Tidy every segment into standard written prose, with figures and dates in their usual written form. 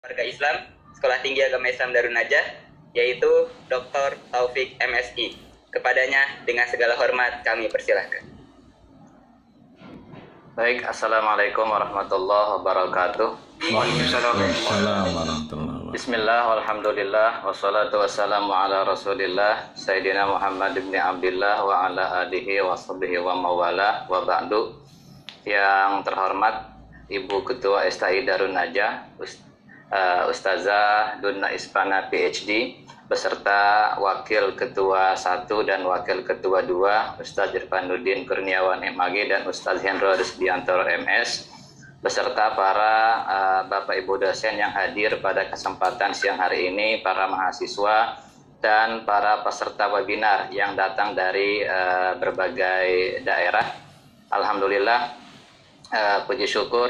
Warga Islam, Sekolah Tinggi Agama Islam Darun Najah, yaitu Dr. Taufik MSI. Kepadanya dengan segala hormat kami persilahkan. Baik, Assalamualaikum warahmatullahi wabarakatuh. Waalaikumsalam warahmatullahi wabarakatuh. Bismillah, walhamdulillah, wassalatu wassalamu ala rasulillah Sayyidina Muhammad ibn Abdillah wa ala alihi wa sahbihi wa mawala wa ba'du. Yang terhormat Ibu Ketua STI Darun Najah, Ustazah Dunna Ispana PhD, beserta Wakil Ketua 1 dan Wakil Ketua 2 Ustaz Irfanuddin Kurniawan MAG dan Ustaz Hendro Rusdiantoro MS, beserta para Bapak Ibu dosen yang hadir pada kesempatan siang hari ini, para mahasiswa dan para peserta webinar yang datang dari berbagai daerah. Alhamdulillah, puji syukur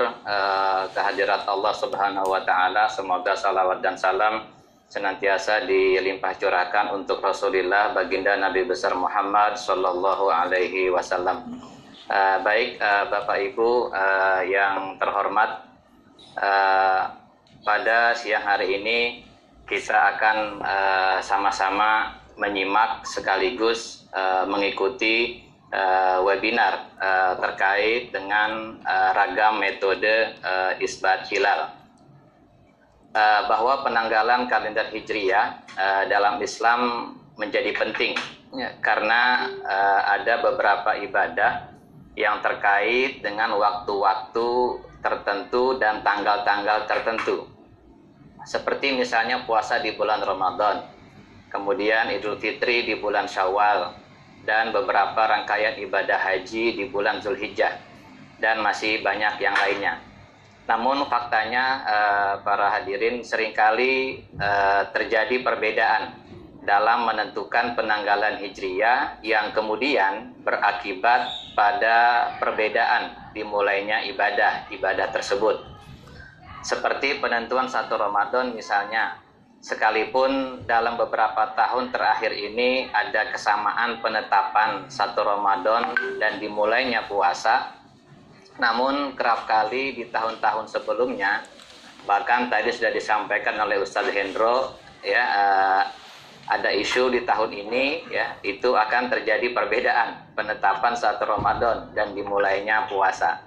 kehadirat Allah Subhanahu wa Ta'ala. Semoga salawat dan salam senantiasa dilimpah curahkan untuk Rasulullah baginda Nabi besar Muhammad Sallallahu Alaihi Wasallam. Baik, Bapak Ibu yang terhormat, pada siang hari ini kita akan sama-sama menyimak sekaligus mengikuti webinar terkait dengan ragam metode isbat hilal. Bahwa penanggalan kalender Hijriyah dalam Islam menjadi penting karena ada beberapa ibadah yang terkait dengan waktu-waktu tertentu dan tanggal-tanggal tertentu. Seperti misalnya puasa di bulan Ramadan, kemudian Idul Fitri di bulan Syawal, dan beberapa rangkaian ibadah haji di bulan Zulhijjah, dan masih banyak yang lainnya. Namun faktanya para hadirin, seringkali terjadi perbedaan dalam menentukan penanggalan Hijriyah yang kemudian berakibat pada perbedaan dimulainya ibadah tersebut. Seperti penentuan 1 Ramadan misalnya, sekalipun dalam beberapa tahun terakhir ini ada kesamaan penetapan 1 Ramadan dan dimulainya puasa, namun kerap kali di tahun-tahun sebelumnya, bahkan tadi sudah disampaikan oleh Ustaz Hendro, ya, ada isu di tahun ini, ya, itu akan terjadi perbedaan penetapan 1 Ramadan dan dimulainya puasa.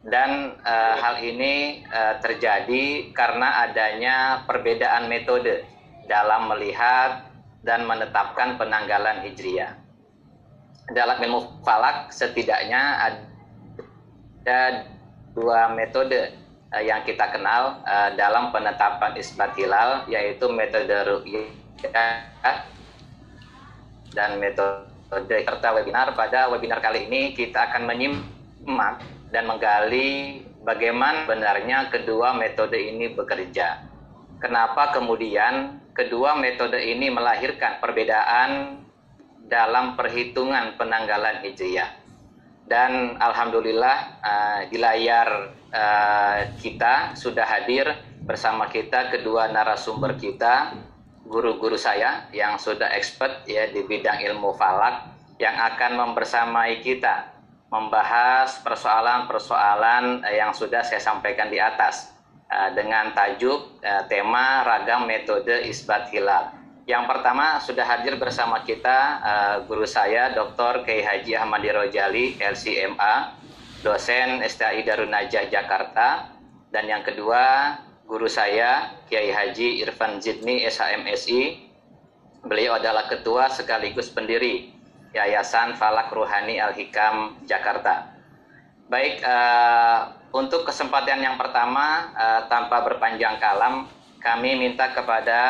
Dan hal ini terjadi karena adanya perbedaan metode dalam melihat dan menetapkan penanggalan Hijriyah. Dalam ilmu falak setidaknya ada 2 metode yang kita kenal dalam penetapan isbat hilal, yaitu metode ru'yah dan metode serta webinar. Pada webinar kali ini kita akan menyimak dan menggali bagaimana benarnya kedua metode ini bekerja. Kenapa kemudian kedua metode ini melahirkan perbedaan dalam perhitungan penanggalan Hijriyah. Dan alhamdulillah di layar kita sudah hadir bersama kita kedua narasumber kita, guru-guru saya yang sudah expert, ya, di bidang ilmu falak, yang akan membersamai kita membahas persoalan-persoalan yang sudah saya sampaikan di atas dengan tajuk tema ragam metode isbat hilal. Yang pertama sudah hadir bersama kita guru saya Dr. Kiai Haji Ahmadi Rojali LCMA, dosen STI Darun Najah Jakarta. Dan yang kedua guru saya Kiai Haji Irfan Zidni SHMSI. Beliau adalah ketua sekaligus pendiri Yayasan Falak Ruhani Al-Hikam Jakarta. Baik, untuk kesempatan yang pertama, tanpa berpanjang kalam, kami minta kepada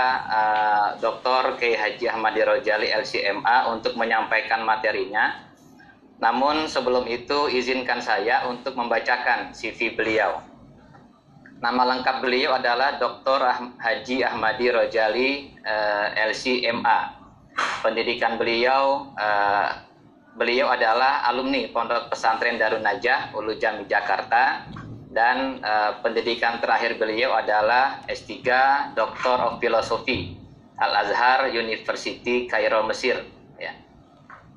Dr. Kiai Haji Ahmadi Rojali LCMA untuk menyampaikan materinya. Namun sebelum itu izinkan saya untuk membacakan CV beliau. Nama lengkap beliau adalah Dr. Haji Ahmadi Rojali LCMA. Pendidikan beliau adalah alumni Pondok Pesantren Darun Najah Ulu Jami Jakarta, dan pendidikan terakhir beliau adalah S3 Doctor of Philosophy Al-Azhar University Kairo Mesir, ya.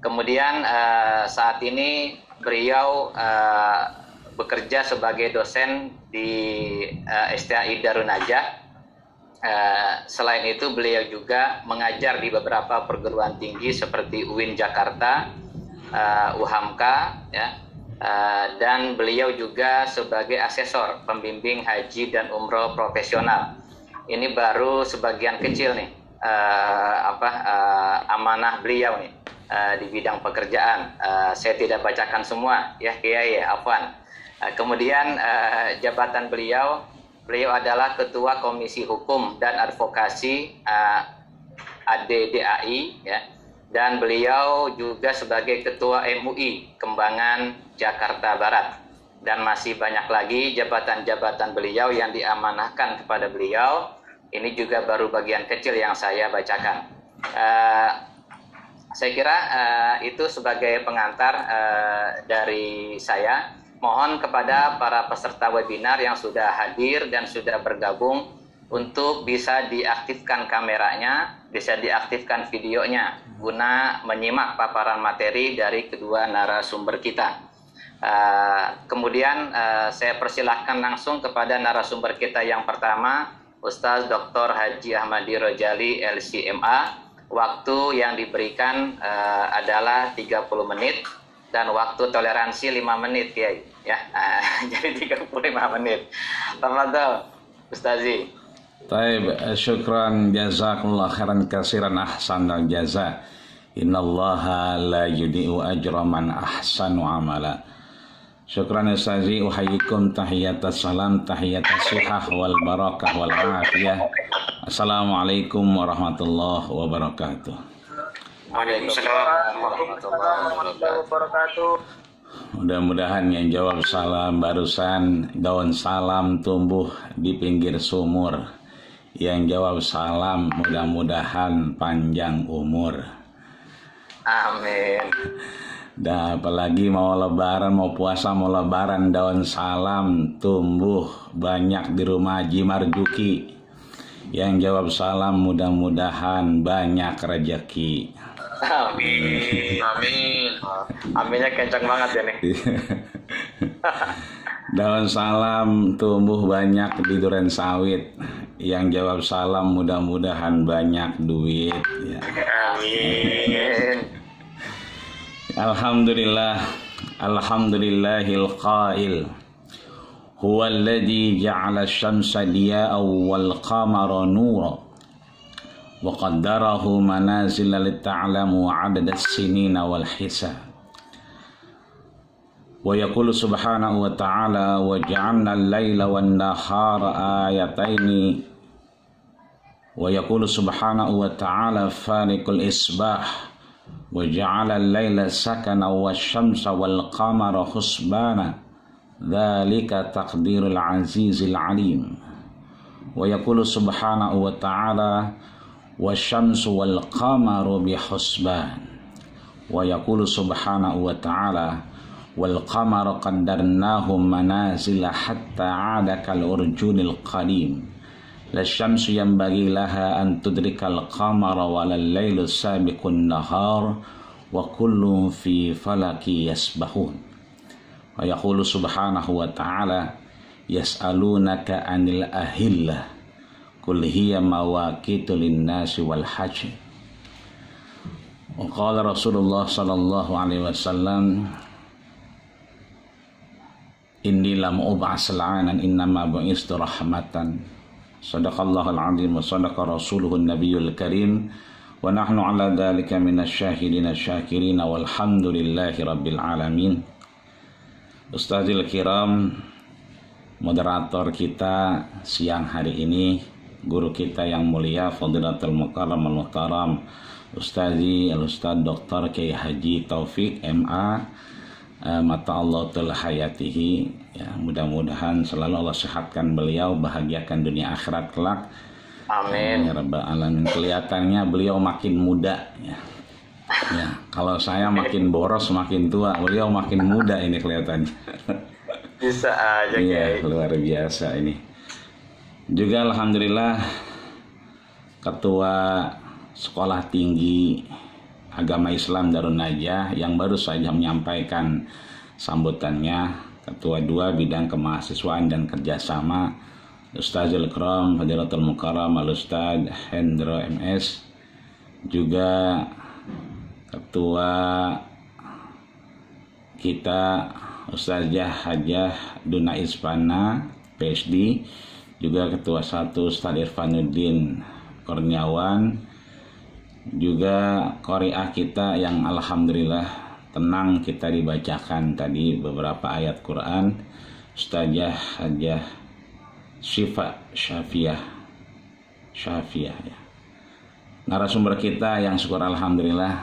Kemudian saat ini beliau bekerja sebagai dosen di STI Darun Najah Selain itu beliau juga mengajar di beberapa perguruan tinggi seperti UIN Jakarta, UHAMKA, ya, dan beliau juga sebagai asesor pembimbing haji dan umroh profesional. Ini baru sebagian kecil nih amanah beliau nih di bidang pekerjaan. Saya tidak bacakan semua ya Kiai, afwan. Kemudian jabatan beliau adalah Ketua Komisi Hukum dan Advokasi ADDAI, ya, dan beliau juga sebagai Ketua MUI Kembangan Jakarta Barat, dan masih banyak lagi jabatan-jabatan beliau yang diamanahkan kepada beliau. Ini juga baru bagian kecil yang saya bacakan. Saya kira itu sebagai pengantar dari saya. Mohon kepada para peserta webinar yang sudah hadir dan sudah bergabung untuk bisa diaktifkan kameranya, bisa diaktifkan videonya guna menyimak paparan materi dari kedua narasumber kita. Kemudian saya persilahkan langsung kepada narasumber kita yang pertama, Ustaz Dr. Haji Ahmadi Rojali LCMA. Waktu yang diberikan adalah 30 menit dan waktu toleransi 5 menit ya. Jadi 35 menit. Tafadhol Ustazi. Taib, syukran jazakumullah khairan katsiran ahsanal jaza. Innallaha la yudhi'u ajra man ahsanu amala. Syukran Ustazi, uhayyikum tahiyatas salam, tahiyatas sihah wal barakah wal afiyah. Assalamualaikum warahmatullahi wabarakatuh. Waalaikumsalam warahmatullahi wabarakatuh. Mudah-mudahan yang jawab salam barusan daun salam tumbuh di pinggir sumur. Yang jawab salam mudah-mudahan panjang umur. Amin. Dan apalagi mau lebaran, mau puasa, mau lebaran, daun salam tumbuh banyak di rumah Haji Marjuki. Yang jawab salam mudah-mudahan banyak rezeki. Amin. Amin. Aminnya kencang banget ya nih. Daun salam tumbuh banyak di duren sawit. Yang jawab salam mudah-mudahan banyak duit ya. Amin. Alhamdulillah. Alhamdulillahil qail. Huwa alladhi ja'ala asy-syamsa diya'an wal qamara nuran. وقدره منازل لتعلموا عدد السنين والحساب ويقول سبحانه وتعالى وجعلنا الليل والنهار آيتين ويقول سبحانه وتعالى فالق الإصباح وجعل الليل سكنا والشمس والقمر حسبانا ذلك تقدير العزيز العليم ويقول سبحانه وتعالى والشمس والقمر بحسبان ويقول سبحانه وتعالى والقمر قدرناه منازل حتى عاد كالأرجون القديم لا الشمس ينبغي لها أن تدرك القمر ولا الليل سابق النهار وكل في فلك يسبحون ويقول سبحانه وتعالى يسألونك عن الأهلة Qul hiya mawaqitu linnasi wal hajj. Wa qala Rasulullah sallallahu alaihi wasallam inni lam ub'as la'anan innama bu'istu rahmatan. Sadaqallahul azim wa sadaqa rasuluhun nabiyul karim wa nahnu ala dhalika minasyahidin asyakirin walhamdulillahi rabbil alamin. Ustazil kiram, moderator kita siang hari ini, guru kita yang mulia Fadilatul Mukarram al-Muhtaram Ustazi Al-Ustaz Dr. Kiai Haji Taufik MA mata Allah tul hayatihi ya, mudah-mudahan selalu Allah sehatkan beliau, bahagiakan dunia akhirat kelak. Amin ya rabbal alamin. Kelihatannya beliau makin muda ya. Ya, kalau saya makin boros makin tua, beliau makin muda ini kelihatannya. Bisa aja ya, luar biasa ini. Juga alhamdulillah Ketua Sekolah Tinggi Agama Islam Darun Najah yang baru saja menyampaikan sambutannya, Ketua 2 Bidang Kemahasiswaan dan Kerjasama Ustadzul Ikram Fadilatul Mukarram Al-Ustadz Hendro MS, juga ketua kita Ustazah Hajah Duna Ispana PhD, juga ketua 1 Ustadz Irfanuddin Kurniawan, juga qori'ah kita yang alhamdulillah tenang kita dibacakan tadi beberapa ayat Quran, Ustazah Hajah Syifa Syafiah ya. Narasumber kita yang syukur alhamdulillah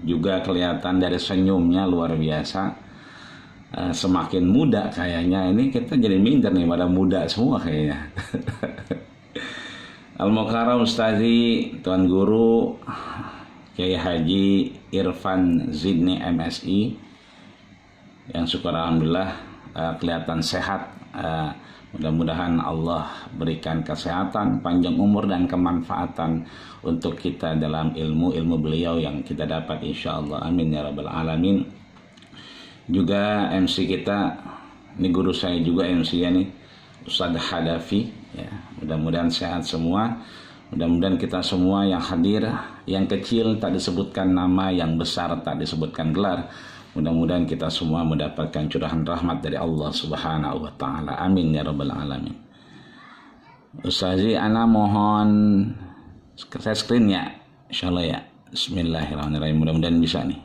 juga kelihatan dari senyumnya luar biasa, semakin muda kayaknya. Ini kita jadi minder nih, pada muda semua kayaknya. Al-Mukarram Ustazi Tuan Guru Kiai Haji Irfan Zidni MSI, yang syukur alhamdulillah kelihatan sehat. Mudah-mudahan Allah berikan kesehatan, panjang umur dan kemanfaatan untuk kita dalam ilmu beliau yang kita dapat insyaallah. Amin ya rabbal alamin. Juga MC kita, ini guru saya juga MC ya nih, Ustadz Hadafi ya. Mudah-mudahan sehat semua. Mudah-mudahan kita semua yang hadir, yang kecil tak disebutkan nama, yang besar tak disebutkan gelar, mudah-mudahan kita semua mendapatkan curahan rahmat dari Allah Subhanahu wa taala. Amin ya rabbal alamin. Ustazi, ana mohon saya screen ya, insyaallah ya. Bismillahirrahmanirrahim. Mudah-mudahan bisa nih.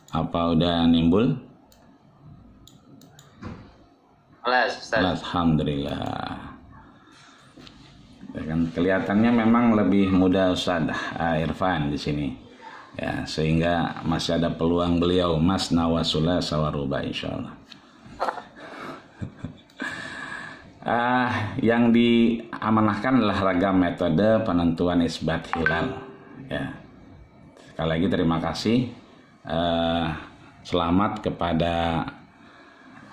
Apa udah nimbul? Alhamdulillah. Ya kan, kelihatannya memang lebih muda Ustaz Irfan di sini. Ya, sehingga masih ada peluang beliau Mas Nawasula Sawaruba insyaallah. Yang diamanahkan adalah ragam metode penentuan isbat hilal. Ya. Sekali lagi terima kasih. Selamat kepada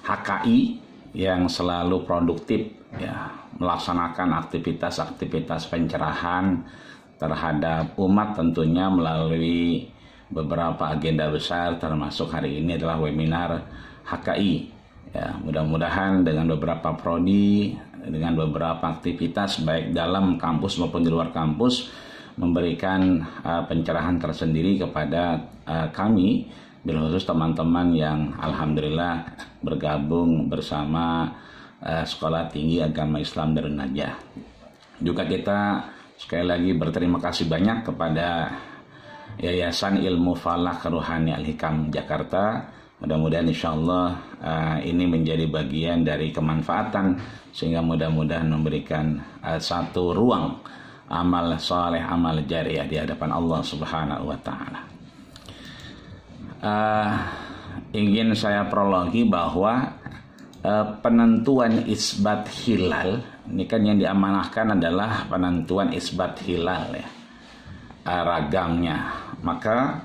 HKI yang selalu produktif ya, melaksanakan aktivitas-aktivitas pencerahan terhadap umat tentunya melalui beberapa agenda besar, termasuk hari ini adalah webinar HKI ya. Mudah-mudahan dengan beberapa prodi, dengan beberapa aktivitas baik dalam kampus maupun di luar kampus memberikan pencerahan tersendiri kepada kami, bil khusus teman-teman yang alhamdulillah bergabung bersama Sekolah Tinggi Agama Islam Darun Najah. Juga kita sekali lagi berterima kasih banyak kepada Yayasan Ilmu Falak Ruhani Al-Hikam Jakarta. Mudah-mudahan insyaallah ini menjadi bagian dari kemanfaatan, sehingga mudah-mudahan memberikan satu ruang amal saleh, amal jariah di hadapan Allah Subhanahu wa taala. Ingin saya prologi bahwa penentuan isbat hilal ini kan yang diamanahkan adalah penentuan isbat hilal ya, ragamnya. Maka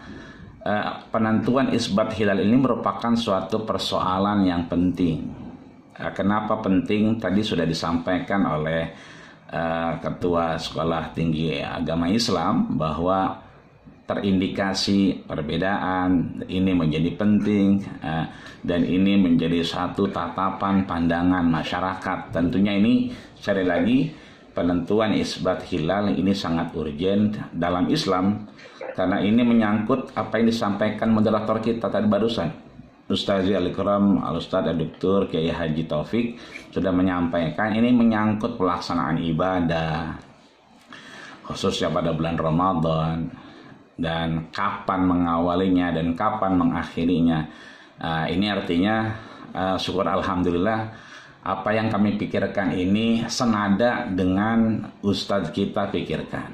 penentuan isbat hilal ini merupakan suatu persoalan yang penting. Kenapa penting? Tadi sudah disampaikan oleh Ketua Sekolah Tinggi Agama Islam bahwa terindikasi perbedaan ini menjadi penting dan ini menjadi satu tatapan pandangan masyarakat. Tentunya ini sekali lagi penentuan isbat hilal ini sangat urgent dalam Islam, karena ini menyangkut apa yang disampaikan moderator kita tadi barusan, Ustaz Al-Ikram Al-Ustaz Dr. Kiai Haji Taufik sudah menyampaikan. Ini menyangkut pelaksanaan ibadah khususnya pada bulan Ramadan, dan kapan mengawalinya dan kapan mengakhirinya. Ini artinya syukur alhamdulillah apa yang kami pikirkan ini senada dengan Ustadz kita pikirkan.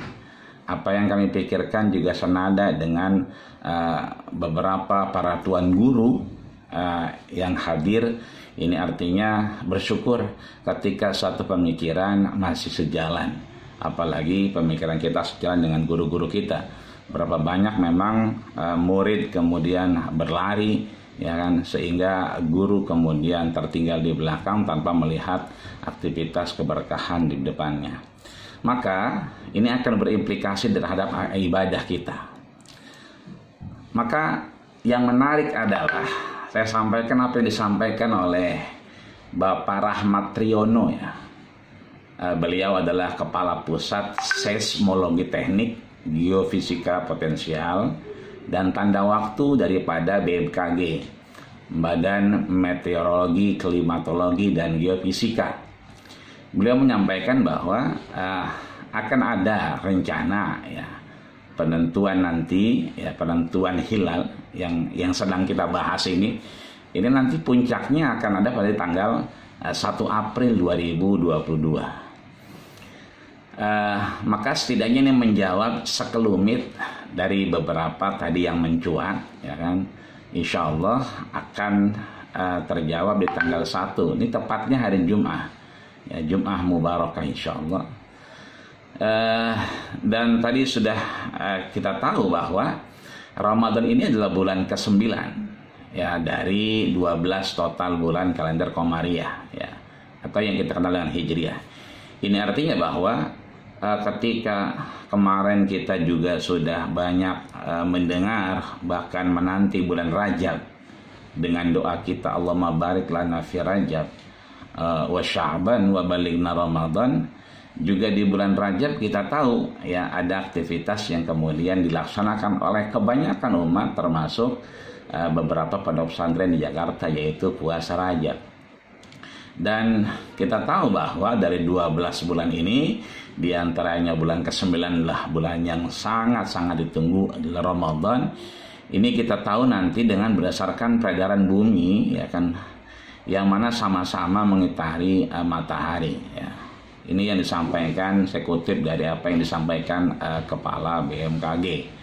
Apa yang kami pikirkan juga senada dengan beberapa para tuan guru yang hadir. Ini artinya bersyukur ketika satu pemikiran masih sejalan, apalagi pemikiran kita sejalan dengan guru-guru kita. Berapa banyak memang murid kemudian berlari ya kan, sehingga guru kemudian tertinggal di belakang tanpa melihat aktivitas keberkahan di depannya. Maka ini akan berimplikasi terhadap ibadah kita. Maka yang menarik adalah saya sampaikan apa yang disampaikan oleh Bapak Rahmat Triono ya. Beliau adalah Kepala Pusat Seismologi Teknik, Geofisika Potensial, dan Tanda Waktu daripada BMKG, Badan Meteorologi, Klimatologi, dan Geofisika. Beliau menyampaikan bahwa akan ada rencana ya penentuan nanti ya, penentuan hilal yang sedang kita bahas ini nanti puncaknya akan ada pada tanggal 1 April 2022. Maka setidaknya ini menjawab sekelumit dari beberapa tadi yang mencuat ya kan. Insya Allah akan terjawab di tanggal 1. Ini tepatnya hari Jum'ah ya, Jum'ah Mubarakah insya Allah. Dan tadi sudah kita tahu bahwa Ramadan ini adalah bulan ke-9 ya dari 12 total bulan kalender Komariah ya, atau yang kita kenal dengan Hijriah. Ini artinya bahwa ketika kemarin kita juga sudah banyak mendengar bahkan menanti bulan Rajab dengan doa kita Allahumma barik lana fi Rajab wa Sya'ban wa balighna Ramadan. Juga di bulan Rajab kita tahu ya ada aktivitas yang kemudian dilaksanakan oleh kebanyakan umat termasuk beberapa pondok pesantren di Jakarta, yaitu puasa Rajab. Dan kita tahu bahwa dari 12 bulan ini diantaranya bulan ke-9 adalah bulan yang sangat-sangat ditunggu adalah Ramadan. Ini kita tahu nanti dengan berdasarkan peredaran bumi ya kan, yang mana sama-sama mengitari matahari ya. Ini yang disampaikan, saya kutip dari apa yang disampaikan Kepala BMKG.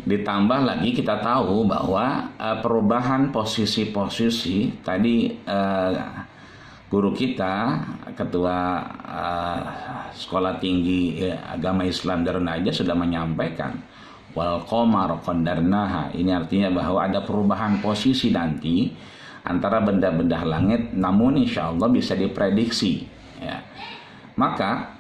Ditambah lagi kita tahu bahwa perubahan posisi-posisi tadi guru kita, Ketua Sekolah Tinggi Agama Islam Darun Najah sudah menyampaikan wal qamar qadarnaha. Ini artinya bahwa ada perubahan posisi nanti antara benda-benda langit, namun insya Allah bisa diprediksi ya. Maka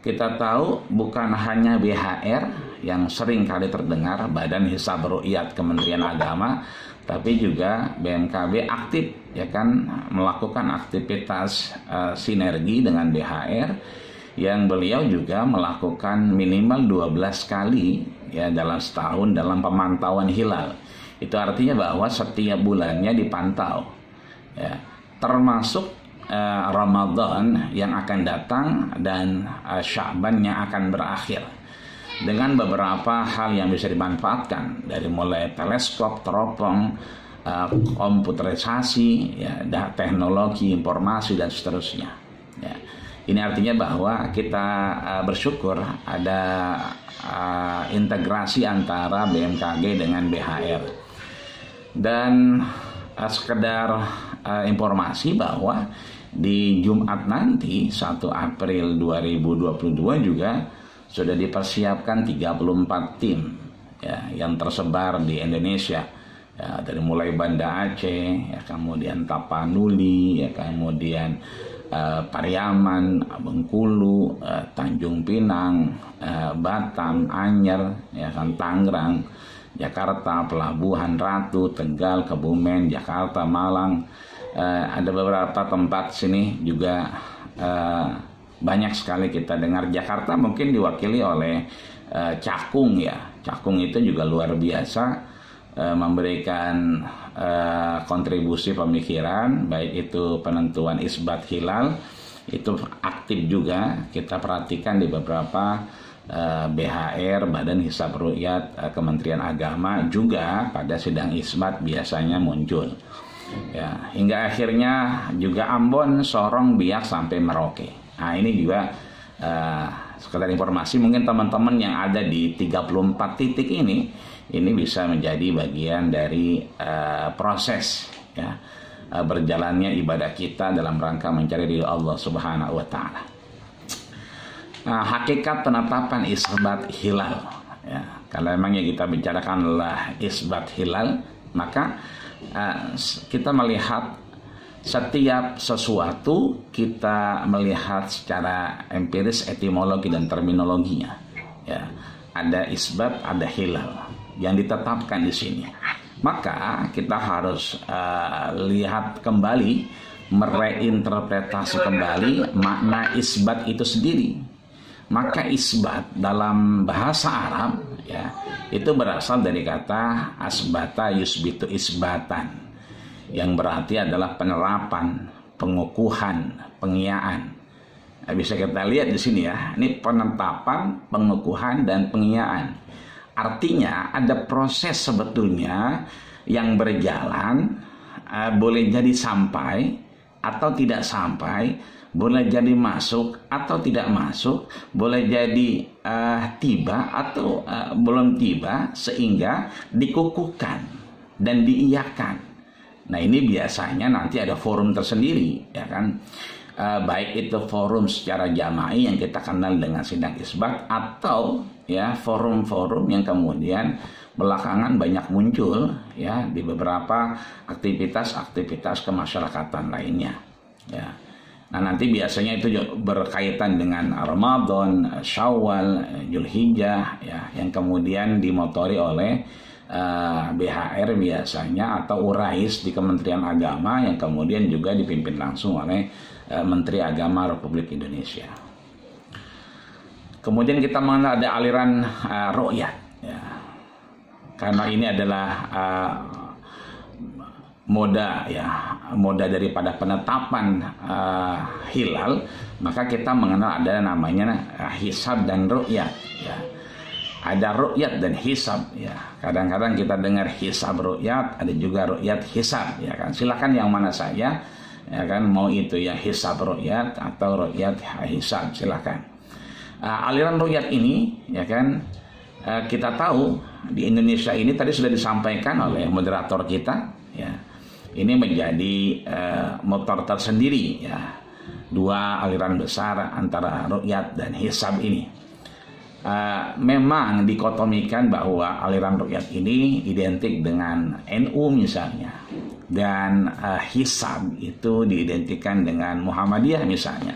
kita tahu bukan hanya BHR yang sering kali terdengar, Badan Hisab Ru'yat Kementerian Agama, tapi juga BMKG aktif ya kan melakukan aktivitas sinergi dengan BHR, yang beliau juga melakukan minimal 12 kali ya dalam setahun dalam pemantauan hilal. Itu artinya bahwa setiap bulannya dipantau ya, termasuk Ramadan yang akan datang dan Sya'ban yang akan berakhir, dengan beberapa hal yang bisa dimanfaatkan dari mulai teleskop, teropong, komputerisasi, ya, teknologi informasi dan seterusnya. Ya. Ini artinya bahwa kita bersyukur ada integrasi antara BMKG dengan BHR. Dan sekedar informasi bahwa di Jumat nanti 1 April 2022 juga sudah dipersiapkan 34 tim ya, yang tersebar di Indonesia ya, dari mulai Banda Aceh ya, kemudian Tapanuli ya, kemudian Pariaman, Bengkulu, Tanjung Pinang, Batam, Anyer ya kan, Tangerang, Jakarta, Pelabuhan Ratu, Tegal, Kebumen, Jakarta, Malang. Ada beberapa tempat sini juga banyak sekali kita dengar. Jakarta mungkin diwakili oleh Cakung ya. Cakung itu juga luar biasa memberikan kontribusi pemikiran, baik itu penentuan isbat hilal, itu aktif juga kita perhatikan di beberapa BHR, Badan Hisab Ru'yat Kementerian Agama, juga pada sidang isbat biasanya muncul. Ya, hingga akhirnya juga Ambon, Sorong, Biak sampai Merauke. Nah, ini juga sekedar informasi, mungkin teman-teman yang ada di 34 titik ini bisa menjadi bagian dari proses ya, berjalannya ibadah kita dalam rangka mencari ridho Allah Subhanahu wa taala. Hakikat penetapan isbat hilal ya, kalau memang yang kita bicarakan adalah isbat hilal, maka kita melihat setiap sesuatu kita melihat secara empiris, etimologi dan terminologinya ya. Ada isbat, ada hilal yang ditetapkan di sini. Maka kita harus lihat kembali, mereinterpretasi kembali makna isbat itu sendiri. Maka isbat dalam bahasa Arab ya itu berasal dari kata asbata yusbitu isbatan, yang berarti adalah penerapan, pengukuhan, pengiaan. Nah, bisa kita lihat di sini ya, ini penetapan, pengukuhan, dan pengiaan. Artinya ada proses sebetulnya yang berjalan, boleh jadi sampai atau tidak sampai, boleh jadi masuk atau tidak masuk, boleh jadi tiba atau belum tiba, sehingga dikukuhkan dan diiyakan. Nah ini biasanya nanti ada forum tersendiri, ya kan? Baik itu forum secara jama'i yang kita kenal dengan sidang isbat, atau ya forum-forum yang kemudian belakangan banyak muncul ya di beberapa aktivitas-aktivitas kemasyarakatan lainnya ya. Nah nanti biasanya itu berkaitan dengan Ramadan, Syawal, Zulhijjah ya, yang kemudian dimotori oleh BHR biasanya atau Urais di Kementerian Agama, yang kemudian juga dipimpin langsung oleh Menteri Agama Republik Indonesia. Kemudian kita mengenal ada aliran ru'yat ya. Karena ini adalah moda daripada penetapan hilal, maka kita mengenal ada namanya hisab dan ru'yat ya. Ada ru'yat dan hisab ya. Kadang-kadang kita dengar hisab ru'yat, ada juga ru'yat hisab ya kan. Silakan yang mana saja ya kan, mau itu ya hisab ru'yat atau ru'yat hisab, silakan. Aliran ru'yat ini ya kan, kita tahu di Indonesia ini tadi sudah disampaikan oleh moderator kita ya. Ini menjadi motor tersendiri ya. Dua aliran besar antara ru'yat dan hisab ini. Memang dikotomikan bahwa aliran ru'yat ini identik dengan NU misalnya, dan hisab itu diidentikan dengan Muhammadiyah misalnya.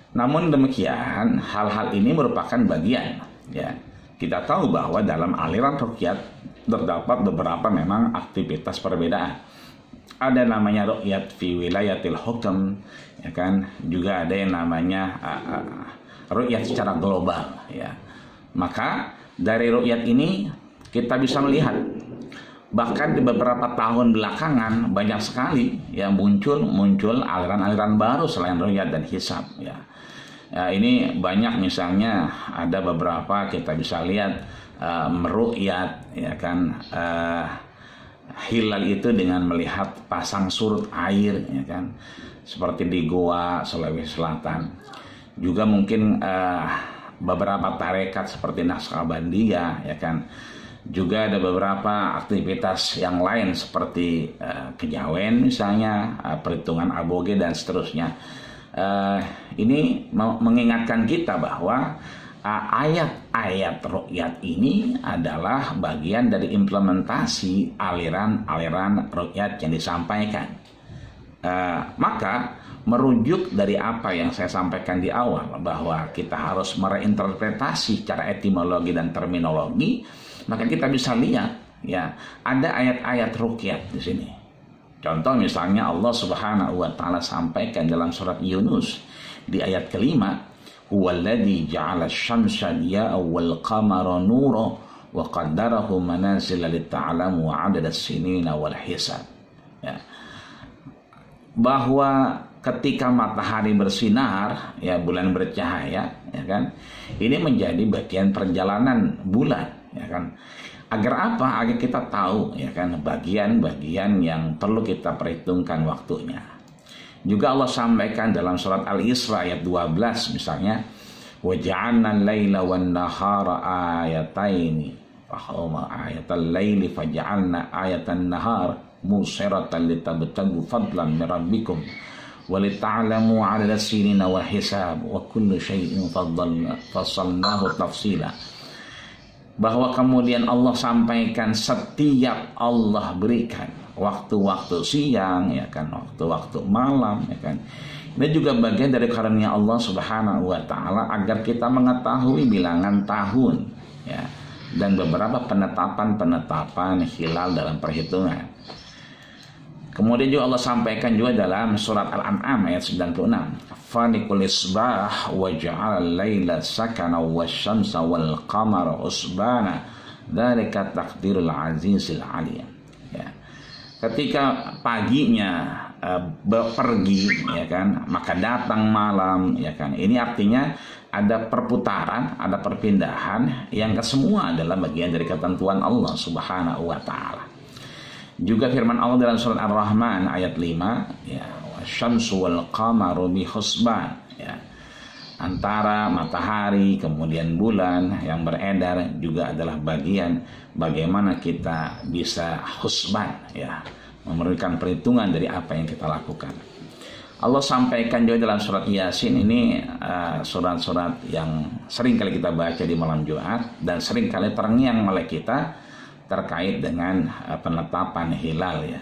Namun demikian, hal-hal ini merupakan bagian ya. Kita tahu bahwa dalam aliran ru'yat terdapat beberapa memang aktivitas perbedaan. Ada namanya ru'yat fi wilayatil hukm ya kan, juga ada yang namanya ru'yat secara global ya. Maka dari ru'yat ini kita bisa melihat bahkan di beberapa tahun belakangan banyak sekali yang muncul aliran-aliran baru selain ru'yat dan hisab ya. Ini banyak, misalnya ada beberapa kita bisa lihat meru'yat ya kan, hilal itu dengan melihat pasang surut air ya kan, seperti di Goa, Sulawesi Selatan. Juga mungkin beberapa tarekat seperti Naqsabandiyah ya kan. Juga ada beberapa aktivitas yang lain seperti kejawen misalnya, perhitungan aboge dan seterusnya. Ini mengingatkan kita bahwa ayat-ayat ru'yat ini adalah bagian dari implementasi aliran-aliran ru'yat yang disampaikan. Maka merujuk dari apa yang saya sampaikan di awal, bahwa kita harus mereinterpretasi secara etimologi dan terminologi, maka kita bisa lihat ya, ada ayat-ayat ruqyat di sini. Contoh misalnya Allah Subhanahu wa taala sampaikan dalam surat Yunus di ayat kelima, huwallazi ja'ala asy-syamsa diya'an wal qamara nuran wa qaddarahu manazila lita'lamu 'adada as-sinina wal hisab. Ya. Bahwa ketika matahari bersinar, ya bulan bercahaya, ya kan, ini menjadi bagian perjalanan bulan, ya kan. Agar apa? Agar kita tahu, ya kan, bagian-bagian yang perlu kita perhitungkan waktunya. Juga Allah sampaikan dalam surat Al-Isra ayat 12 misalnya, wa ja'alna al-laila wan nahara ayataini fa ayatal laili faja'alna ayatan nahar musiratan litabtagu fadlan min rabbikum walita'lamu 'adada as-sinina wal hisab wa kullu syai'in fassalnahu tafsila. Bahwa kemudian Allah sampaikan setiap Allah berikan waktu-waktu siang ya kan, waktu-waktu malam ya kan. Ini juga bagian dari karunia Allah Subhanahu wa taala agar kita mengetahui bilangan tahun ya. dan beberapa penetapan hilal dalam perhitungan. Kemudian juga Allah sampaikan juga dalam surat Al-An'am ayat 96, fanikul isbah wa ja'al laila sakana wasyamsa wal qamara usbana dzalika taqdirul azizil alim. Ya. Ketika paginya pergi, ya kan, maka datang malam, ya kan. Ini artinya ada perputaran, ada perpindahan yang kesemua adalah bagian dari ketentuan Allah Subhanahu wa taala. Juga firman Allah dalam surat Ar-Rahman ayat 5, ya, wasyamsu wal qamaru bihusban, ya. Antara matahari kemudian bulan yang beredar juga adalah bagian bagaimana kita bisa husban, ya, memberikan perhitungan dari apa yang kita lakukan. Allah sampaikan juga dalam surat Yasin, ini surat-surat yang sering kali kita baca di malam Jumat dan sering kali terngiang oleh kita terkait dengan penetapan hilal, ya.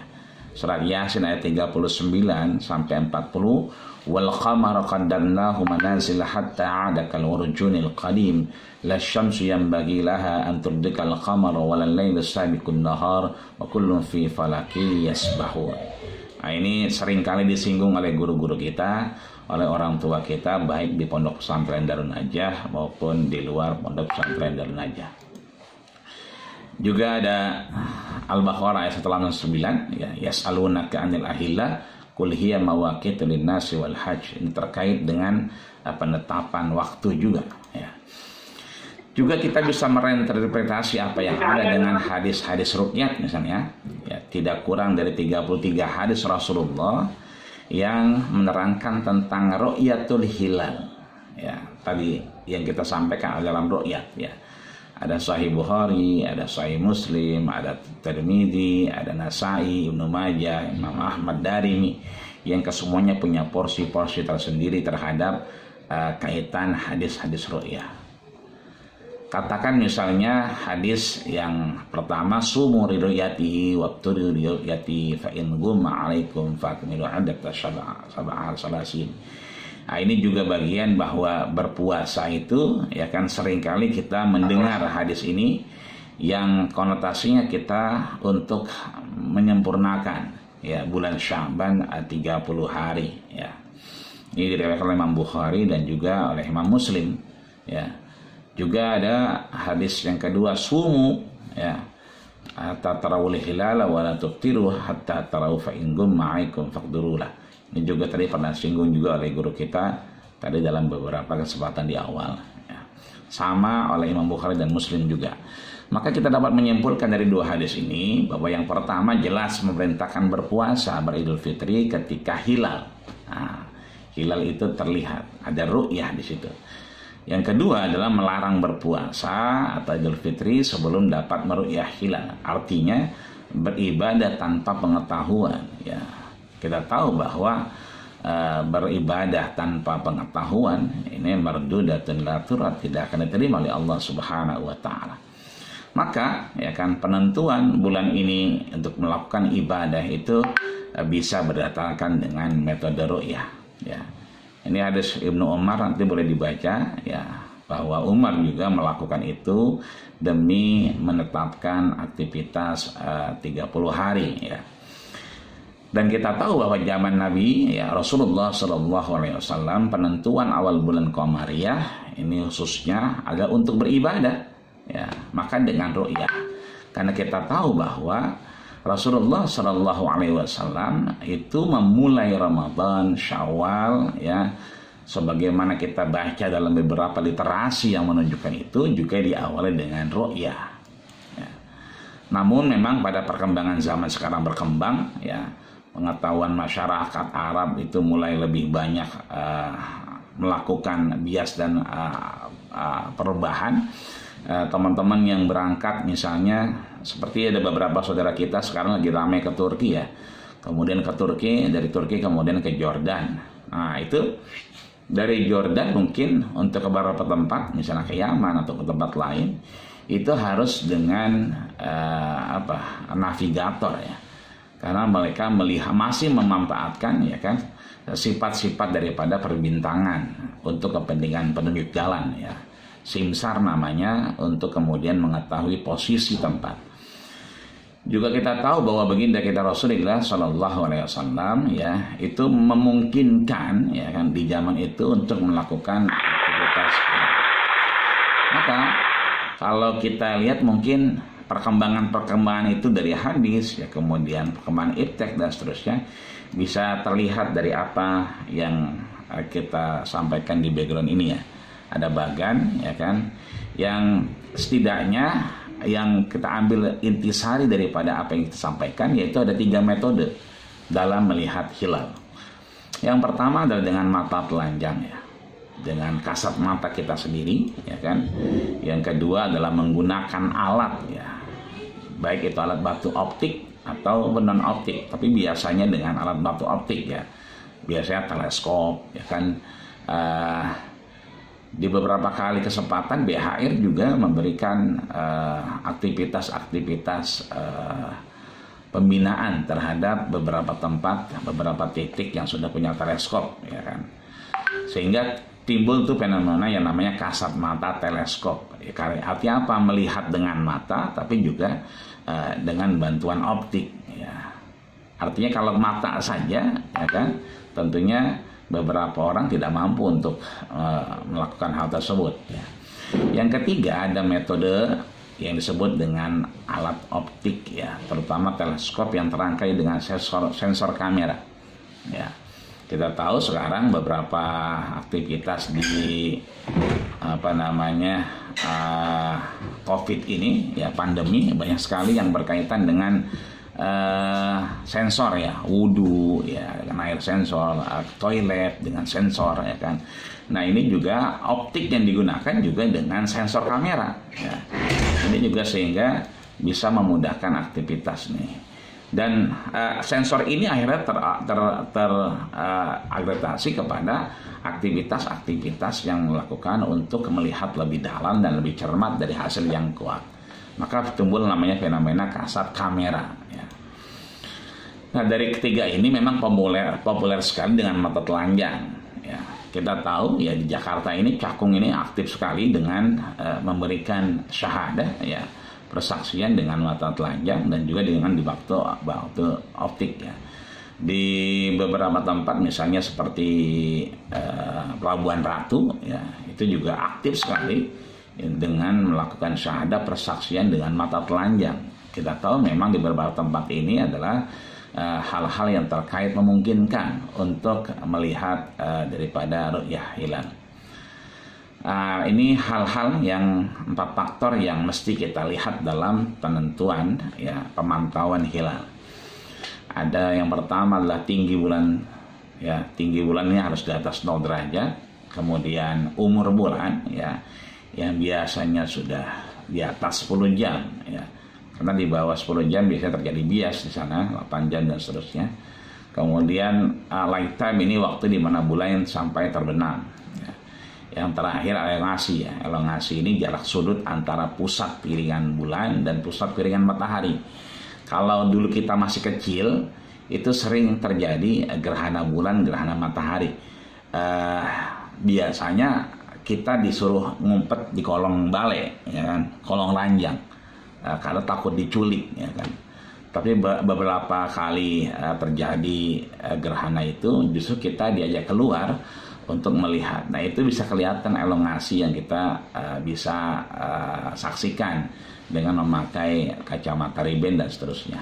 Surat Yasin ayat 39 sampai 40, wal qamara qaddarnahu manazil hatta 'ada kal urjunil qadim la syamsu yanbaghi laha an tudrikal qamara wal lailu sabiqun nahar wa kullun fi falaki yasbahun. Nah, ini seringkali disinggung oleh guru-guru kita, oleh orang tua kita, baik di pondok pesantren Darun Najah maupun di luar pondok pesantren Darun Najah. Juga ada Al-Baqarah ayat 189, ya, yas'alunaka 'anil ahilla qul hiya mawaqitu lin-nasi wal hajj. Ini terkait dengan penetapan waktu juga, ya. Juga kita bisa mereinterpretasi apa yang ada dengan hadis-hadis ruqyat misalnya, ya, tidak kurang dari 33 hadis Rasulullah yang menerangkan tentang ru'yatul hilal, ya. Tadi yang kita sampaikan dalam ru'yat, ya. Ada Sahih Bukhari, ada Sahih Muslim, ada Tirmidzi, ada Nasai, Ibnu Majah, Imam Ahmad, Darimi, yang kesemuanya punya porsi-porsi tersendiri terhadap kaitan hadis-hadis ru'yah. Katakan misalnya hadis yang pertama, sumu riduyatihi waqtu riduyatihi fa in gumma alaikum fakmilu adata sab'a salasin. Nah, ini juga bagian bahwa berpuasa itu, ya kan, seringkali kita mendengar hadis ini yang konotasinya kita untuk menyempurnakan, ya, bulan Sya'ban 30 hari, ya. Ini diriwayatkan oleh Imam Bukhari dan juga oleh Imam Muslim, ya. Juga ada hadis yang kedua, sumu, ya, hatta tarawul hilala wa la tuftiru hatta tarawu fa in gumma alaikum faqdurulah. Ini juga tadi pernah singgung juga oleh guru kita tadi dalam beberapa kesempatan di awal, ya. Sama oleh Imam Bukhari dan Muslim juga. Maka kita dapat menyimpulkan dari dua hadis ini bahwa yang pertama jelas memerintahkan berpuasa beridul fitri ketika hilal. Nah, hilal itu terlihat, ada ru'yah di situ. Yang kedua adalah melarang berpuasa atau idul fitri sebelum dapat meru'yah hilal. Artinya beribadah tanpa pengetahuan, ya. Kita tahu bahwa beribadah tanpa pengetahuan ini mardudatun la turad, tidak akan diterima oleh Allah Subhanahu wa taala. Maka, ya kan, penentuan bulan ini untuk melakukan ibadah itu bisa berdasarkan dengan metode ru'yah, ya. Ini hadis Ibnu Umar, nanti boleh dibaca, ya, bahwa Umar juga melakukan itu demi menetapkan aktivitas 30 hari, ya. Dan kita tahu bahwa zaman Nabi, ya, Rasulullah SAW, penentuan awal bulan Qamariyah ini khususnya adalah untuk beribadah, ya, maka dengan ru'yah. Karena kita tahu bahwa Rasulullah SAW itu memulai Ramadan, Syawal, ya, sebagaimana kita baca dalam beberapa literasi yang menunjukkan itu juga diawali dengan ru'yah, ya. Namun memang pada perkembangan zaman sekarang berkembang, ya, pengetahuan masyarakat Arab itu mulai lebih banyak melakukan bias dan perubahan. Teman-teman yang berangkat misalnya, seperti ada beberapa saudara kita sekarang lagi ramai ke Turki, ya. Kemudian ke Turki, dari Turki kemudian ke Jordan. Nah, itu dari Jordan mungkin untuk ke beberapa tempat, misalnya ke Yaman atau ke tempat lain, itu harus dengan navigator, ya. Karena mereka melihat, masih memanfaatkan, ya kan, sifat-sifat daripada perbintangan untuk kepentingan penunjuk jalan, ya. simsar namanya, untuk kemudian mengetahui posisi tempat. Juga kita tahu bahwa baginda kita Rasulullah Shallallahu Alaihi Wasallam ya itu memungkinkan ya kan di zaman itu untuk melakukan aktivitas. Maka kalau kita lihat mungkin perkembangan itu dari hadis ya, kemudian perkembangan iptek dan seterusnya, bisa terlihat dari apa yang kita sampaikan di background ini ya. Ada bagan ya kan yang setidaknya yang kita ambil intisari daripada apa yang kita sampaikan, yaitu ada 3 metode dalam melihat hilal. Yang pertama adalah dengan mata telanjang ya, dengan kasat mata kita sendiri ya kan. Yang kedua adalah menggunakan alat ya, baik itu alat batu optik atau non optik, tapi biasanya dengan alat batu optik ya, biasanya teleskop ya kan. Di beberapa kali kesempatan BHR juga memberikan aktivitas-aktivitas pembinaan terhadap beberapa tempat, beberapa titik yang sudah punya teleskop ya kan. Sehingga timbul tuh fenomena yang namanya kasat mata teleskop. Artinya apa? Melihat dengan mata tapi juga dengan bantuan optik ya. Artinya kalau mata saja ya kan, tentunya beberapa orang tidak mampu untuk melakukan hal tersebut ya. Yang ketiga ada metode yang disebut dengan alat optik ya, terutama teleskop yang terangkai dengan sensor kamera ya. Kita tahu sekarang beberapa aktivitas di COVID ini ya, pandemi, banyak sekali yang berkaitan dengan sensor ya, wudhu ya dengan air sensor, toilet dengan sensor ya kan. Nah ini juga optik yang digunakan juga dengan sensor kamera ya. Ini juga sehingga bisa memudahkan aktivitas nih. Dan sensor ini akhirnya teragregasi kepada aktivitas-aktivitas yang melakukan untuk melihat lebih dalam dan lebih cermat dari hasil yang kuat. Maka timbul namanya fenomena kasat kamera ya. Nah dari ketiga ini memang populer sekali dengan mata telanjang ya. Kita tahu ya di Jakarta ini Cakung ini aktif sekali dengan memberikan syahadah ya, persaksian dengan mata telanjang dan juga dengan di batu optik ya. Di beberapa tempat misalnya seperti Pelabuhan Ratu ya, itu juga aktif sekali dengan melakukan syahadah persaksian dengan mata telanjang. Kita tahu memang di beberapa tempat ini adalah hal-hal yang terkait memungkinkan untuk melihat daripada ru'yah hilal. Ini hal-hal yang 4 faktor yang mesti kita lihat dalam penentuan ya, pemantauan hilal. Ada yang pertama adalah tinggi bulan ya, tinggi bulannya harus di atas 0 derajat. Kemudian umur bulan ya, yang biasanya sudah di atas 10 jam ya. Karena di bawah 10 jam biasanya terjadi bias di sana, 8 jam dan seterusnya. Kemudian light time ini waktu di mana bulan sampai terbenam ya. Yang terakhir elongasi ya. Elongasi ini jarak sudut antara pusat piringan bulan dan pusat piringan matahari. Kalau dulu kita masih kecil, itu sering terjadi gerhana bulan, gerhana matahari. Biasanya kita disuruh ngumpet di kolong balai, ya kan? Kolong ranjang, karena takut diculik, ya kan? Tapi beberapa kali terjadi gerhana itu, justru kita diajak keluar untuk melihat. Nah itu bisa kelihatan elongasi yang kita bisa saksikan dengan memakai kacamata Ray-Ban dan seterusnya.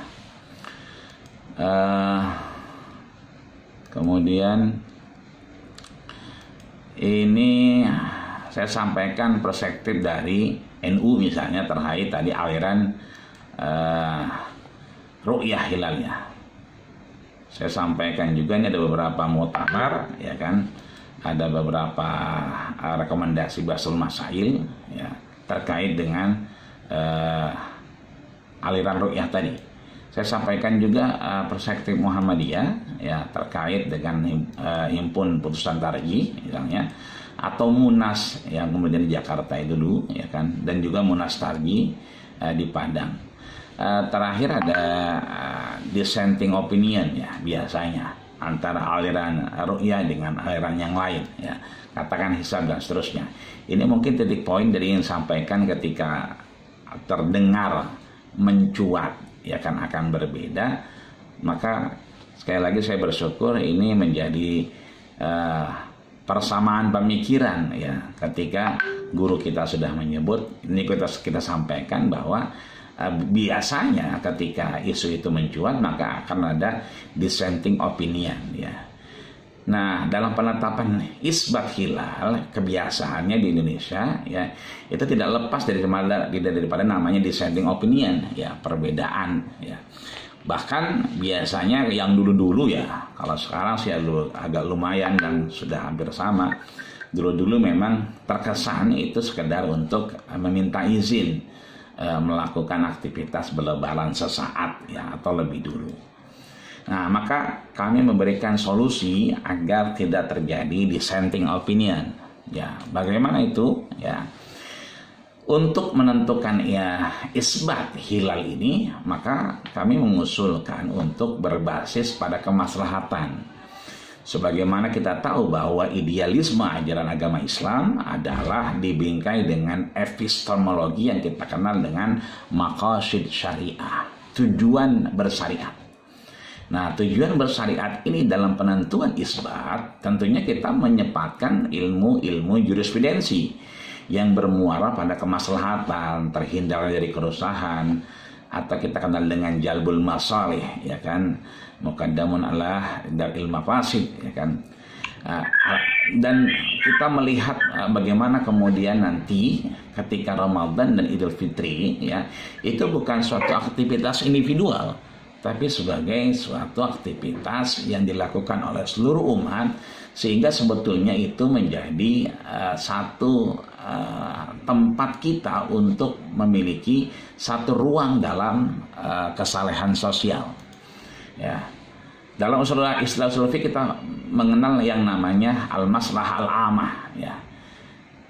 Kemudian ini saya sampaikan perspektif dari NU misalnya terkait tadi aliran ru'yah hilalnya. Saya sampaikan juga ini ada beberapa muktamar ya kan, ada beberapa rekomendasi Basul Masail ya terkait dengan aliran ru'yah tadi. Saya sampaikan juga perspektif Muhammadiyah ya terkait dengan himpun putusan tarjih misalnya, atau Munas yang kemudian di Jakarta itu dulu ya kan, dan juga Munas tarjih di Padang. Terakhir ada dissenting opinion ya biasanya antara aliran ru'yah dengan aliran yang lain, ya, katakan hisab dan seterusnya. Ini mungkin titik poin dari yang disampaikan ketika terdengar mencuat, ya kan, akan berbeda. Maka sekali lagi saya bersyukur ini menjadi persamaan pemikiran, ya, ketika guru kita sudah menyebut, ini kita sampaikan bahwa biasanya ketika isu itu mencuat maka akan ada dissenting opinion, ya. Nah, dalam penetapan isbat hilal kebiasaannya di Indonesia, ya, itu tidak lepas daripada namanya dissenting opinion, ya, perbedaan, ya. Bahkan biasanya yang dulu-dulu, ya, kalau sekarang sih agak lumayan dan sudah hampir sama. Dulu-dulu memang terkesan itu sekedar untuk meminta izin melakukan aktivitas berlebaran sesaat, ya, atau lebih dulu. Nah, maka kami memberikan solusi agar tidak terjadi dissenting opinion, ya. Bagaimana itu, ya? Untuk menentukan, ya, isbat hilal ini, maka kami mengusulkan untuk berbasis pada kemaslahatan. Sebagaimana kita tahu bahwa idealisme ajaran agama Islam adalah dibingkai dengan epistemologi yang kita kenal dengan maqasid syariah, tujuan bersyariat. Nah, tujuan bersyariat ini dalam penentuan isbat, tentunya kita menyempatkan ilmu jurisprudensi yang bermuara pada kemaslahatan, terhindar dari kerusakan, atau kita kenal dengan jalbul masalih, ya kan, muqaddamun ala daril mafasid, ya kan. Dan kita melihat bagaimana kemudian nanti ketika Ramadan dan Idul Fitri, ya, itu bukan suatu aktivitas individual, tapi sebagai suatu aktivitas yang dilakukan oleh seluruh umat, sehingga sebetulnya itu menjadi satu tempat kita untuk memiliki satu ruang dalam kesalehan sosial, ya. Dalam istilah usul fikih kita mengenal yang namanya al-maslahah al-amah, ya,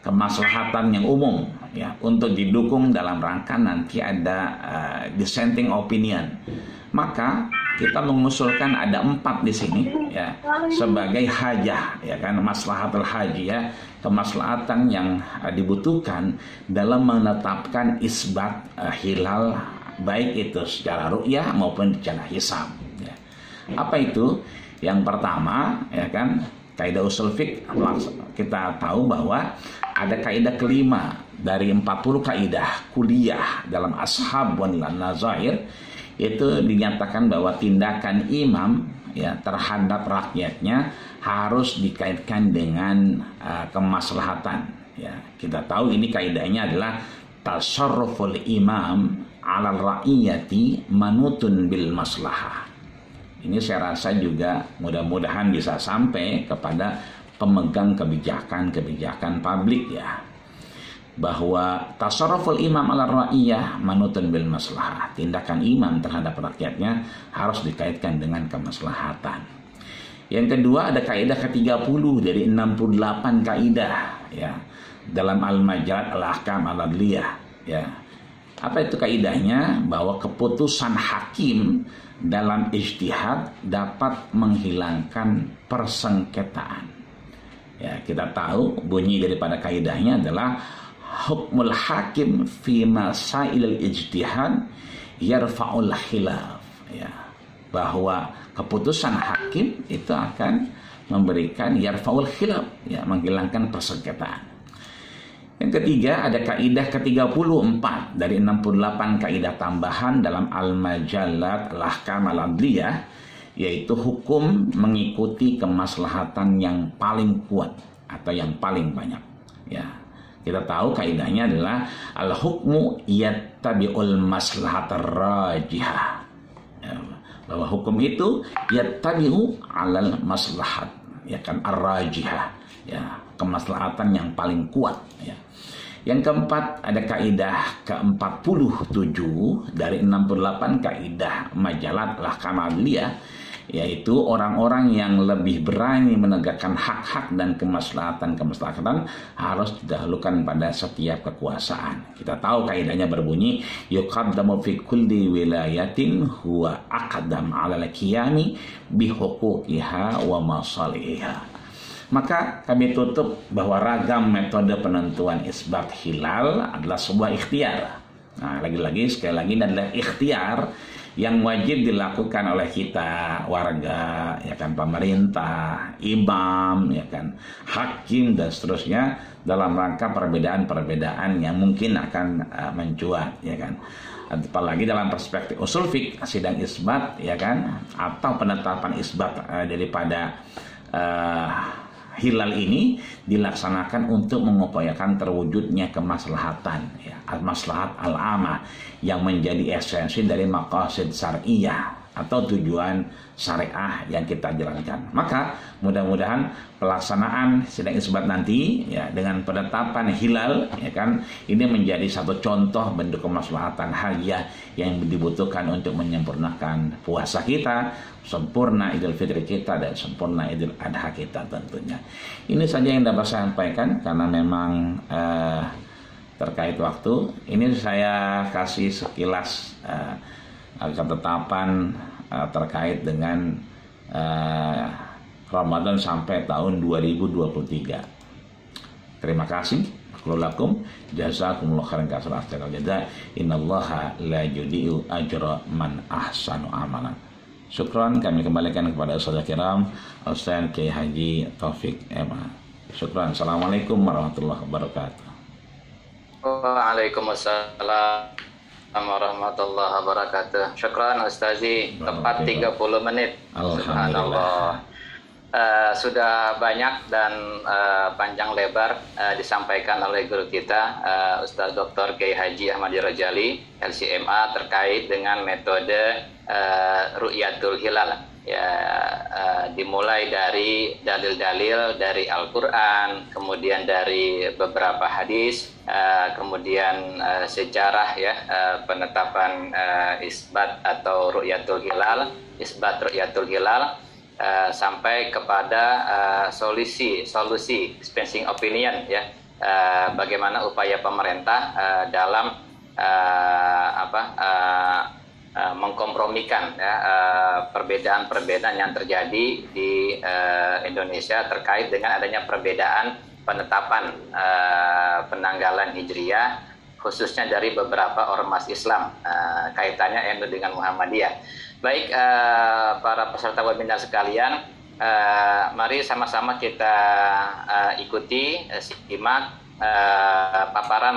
kemaslahatan yang umum, ya, untuk didukung dalam rangka nanti ada dissenting opinion. Maka kita mengusulkan ada 4 di sini, ya, sebagai hajah, ya kan, maslahatul haji, ya, kemaslahatan yang dibutuhkan dalam menetapkan isbat hilal, baik itu secara ru'yah maupun secara hisab, ya. Apa itu? Yang pertama, ya kan, kaidah usul fiqh, kita tahu bahwa ada kaidah kelima dari 40 kaidah kuliah dalam ashab wan nazair. Itu dinyatakan bahwa tindakan imam, ya, terhadap rakyatnya harus dikaitkan dengan kemaslahatan, ya. Kita tahu ini kaidahnya adalah tasarruful imam 'alal ra'iyati manutun bil maslahah. Ini saya rasa juga mudah-mudahan bisa sampai kepada pemegang kebijakan publik, ya, bahwa tasarruful imam ala ra'iyah manutun bil maslahah. Tindakan imam terhadap rakyatnya harus dikaitkan dengan kemaslahatan. Yang kedua ada kaidah ke-30 dari 68 kaidah, ya, dalam al-majalat al-ahkam al-adliyah, ya. Apa itu kaidahnya? Bahwa keputusan hakim dalam ijtihad dapat menghilangkan persengketaan. Ya, kita tahu bunyi daripada kaidahnya adalah hukmul hakim fi masailil ijtihad yarfa'ul khilaf, ya, bahwa keputusan hakim itu akan memberikan yarfa'ul khilaf, ya, menghilangkan persengketaan. Yang ketiga ada kaidah ke-34 dari 68 kaidah tambahan dalam al-majalat al-ahkam al-adliyah, yaitu hukum mengikuti kemaslahatan yang paling kuat atau yang paling banyak, ya. Kita tahu kaidahnya adalah al-hukmu yattabi'ul maslahatar rajihah, ya, bahwa hukum itu yattabi'u 'alal maslahat, ya kan, ar-rajihah, ya, kemaslahatan yang paling kuat, ya. Yang keempat ada kaidah ke-47 dari 68 kaidah majalat al-ahkam al-adliyah, yaitu orang-orang yang lebih berani menegakkan hak-hak dan kemaslahatan harus didahulukan pada setiap kekuasaan. Kita tahu kaidahnya berbunyi yuqaddamu fi kulli wilayatin huwa aqdam 'ala al-qiyami bi huquqiha wa masalihiha. Maka kami tutup bahwa ragam metode penentuan isbat hilal adalah sebuah ikhtiar. Nah, lagi-lagi sekali lagi ini adalah ikhtiar yang wajib dilakukan oleh kita warga, ya kan, pemerintah, imam, ya kan, hakim dan seterusnya dalam rangka perbedaan-perbedaan yang mungkin akan mencuat, ya kan. Apalagi dalam perspektif usul fiqh, sidang isbat, ya kan, atau penetapan isbat daripada hilal ini dilaksanakan untuk mengupayakan terwujudnya kemaslahatan, ya, maslahat al-amah yang menjadi esensi dari maqasid syar'iyah atau tujuan syariah yang kita jalankan. Maka mudah-mudahan pelaksanaan sidang isbat nanti, ya, dengan penetapan hilal, ya kan, ini menjadi satu contoh bentuk kemaslahatan hariah yang dibutuhkan untuk menyempurnakan puasa kita, sempurna Idul Fitri kita, dan sempurna Idul Adha kita tentunya. Ini saja yang dapat saya sampaikan karena memang terkait waktu. Ini saya kasih sekilas ketetapan terkait dengan Ramadan sampai tahun 2023. Terima kasih. Lakum jazakumullah khairan katsiran asal jaza. Innallaha la yudi'u ajra man ahsanu amalan. Syukran, kami kembalikan kepada Ustaz Kiram Ustaz Kiai Haji Taufik MA. Syukran. Assalamualaikum warahmatullahi wabarakatuh. Waalaikumsalam warahmatullahi wabarakatuh. Syukran Ustazi, tepat 30 menit. Subhanallah. Sudah banyak dan panjang lebar disampaikan oleh guru kita Ustaz Dr. Kiai Haji Ahmad Rajali LCMA terkait dengan metode Ru'yatul Hilal, ya, dimulai dari dalil-dalil dari Al-Quran, kemudian dari beberapa hadis, kemudian sejarah, ya, penetapan isbat atau Ru'yatul Hilal, isbat Ru'yatul Hilal, sampai kepada solusi dispensing opinion, ya, bagaimana upaya pemerintah dalam mengkompromikan, ya, perbedaan-perbedaan yang terjadi di Indonesia terkait dengan adanya perbedaan penetapan penanggalan Hijriah khususnya dari beberapa ormas Islam, kaitannya dengan Muhammadiyah. Baik, para peserta webinar sekalian, mari sama-sama kita ikuti, simak paparan